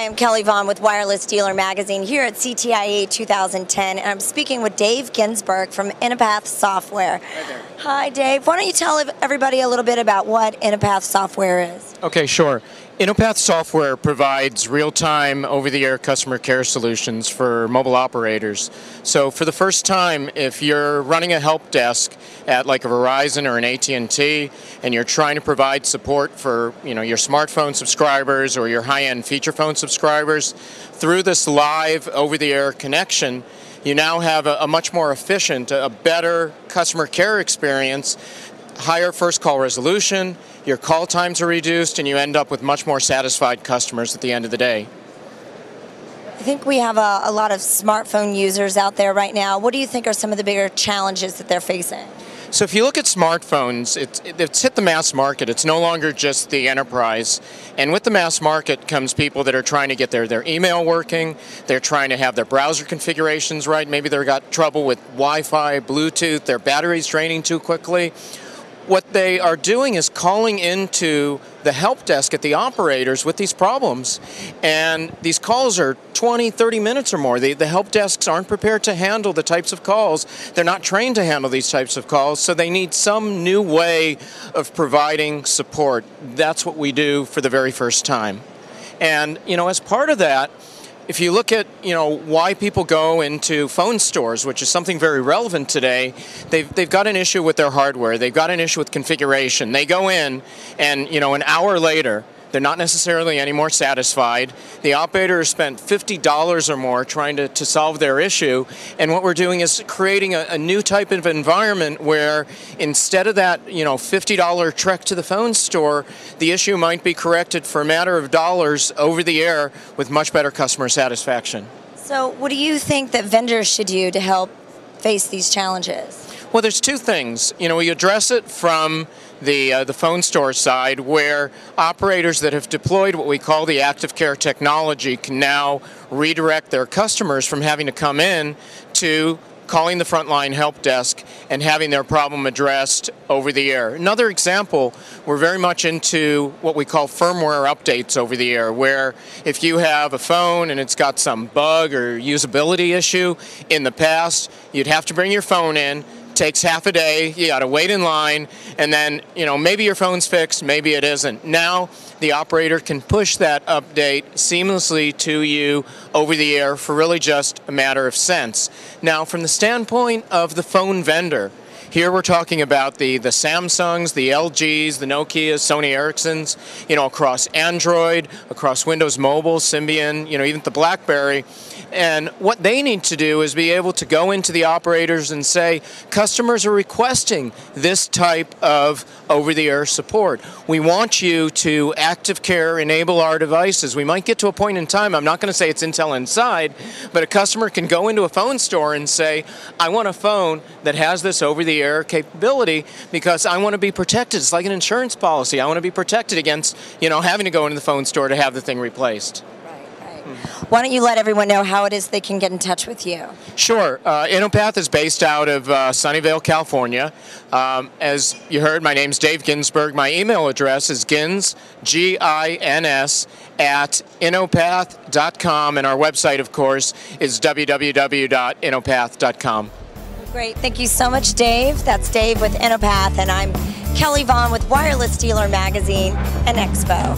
Hi, I'm Kelly Vaughn with Wireless Dealer Magazine here at CTIA 2010, and I'm speaking with Dave Ginsburg from INNOPATH Software. Hi there. Hi, Dave. Why don't you tell everybody a little bit about what INNOPATH Software is? Okay, sure. INNOPATH Software provides real-time, over-the-air customer care solutions for mobile operators. So for the first time, if you're running a help desk at like a Verizon or an AT&T, and you're trying to provide support for your smartphone subscribers or your high-end feature phone subscribers, through this live over-the-air connection, you now have a much more efficient, a better customer care experience, higher first call resolution, your call times are reduced, and you end up with much more satisfied customers at the end of the day. I think we have a lot of smartphone users out there right now. What do you think are some of the bigger challenges that they're facing? So if you look at smartphones, it's hit the mass market. It's no longer just the enterprise. And with the mass market comes people that are trying to get their email working. They're trying to have their browser configurations right. Maybe they've got trouble with Wi-Fi, Bluetooth, their battery's draining too quickly. What they are doing is calling into the help desk at the operators with these problems. And these calls are 20, 30 minutes or more. The help desks aren't prepared to handle the types of calls. They're not trained to handle these types of calls, so they need some new way of providing support. That's what we do for the very first time. And, as part of that, if you look at, why people go into phone stores, which is something very relevant today, they've got an issue with their hardware. They've got an issue with configuration. They go in and, an hour later, they're not necessarily any more satisfied. The operator has spent $50 or more trying to solve their issue. And what we're doing is creating a new type of environment where instead of that, $50 trek to the phone store, the issue might be corrected for a matter of dollars over the air with much better customer satisfaction. So what do you think that vendors should do to help face these challenges? Well, there's two things. We address it from the phone store side, where operators that have deployed what we call the active care technology can now redirect their customers from having to come in to calling the frontline help desk and having their problem addressed over the air. Another example, we're very much into what we call firmware updates over the air, where if you have a phone and it's got some bug or usability issue, in the past, you'd have to bring your phone in. Takes half a day, you got to wait in line, and then, maybe your phone's fixed, maybe it isn't. Now, the operator can push that update seamlessly to you over the air for really just a matter of cents. Now, from the standpoint of the phone vendor, here we're talking about the Samsungs, the LGs, the Nokias, Sony Ericssons, across Android, across Windows Mobile, Symbian, even the BlackBerry. And what they need to do is be able to go into the operators and say, customers are requesting this type of over-the-air support. We want you to active care enable our devices. We might get to a point in time, I'm not going to say it's Intel Inside, but a customer can go into a phone store and say, I want a phone that has this over-the-air capability because I want to be protected. It's like an insurance policy. I want to be protected against, having to go into the phone store to have the thing replaced. Why don't you let everyone know how it is they can get in touch with you? Sure. INNOPATH is based out of Sunnyvale, California. As you heard, my name's Dave Ginsburg. My email address is gins, G-I-N-S, @innopath.com, and our website, of course, is www.innopath.com. Great. Thank you so much, Dave. That's Dave with INNOPATH, and I'm Kelly Vaughn with Wireless Dealer Magazine and Expo.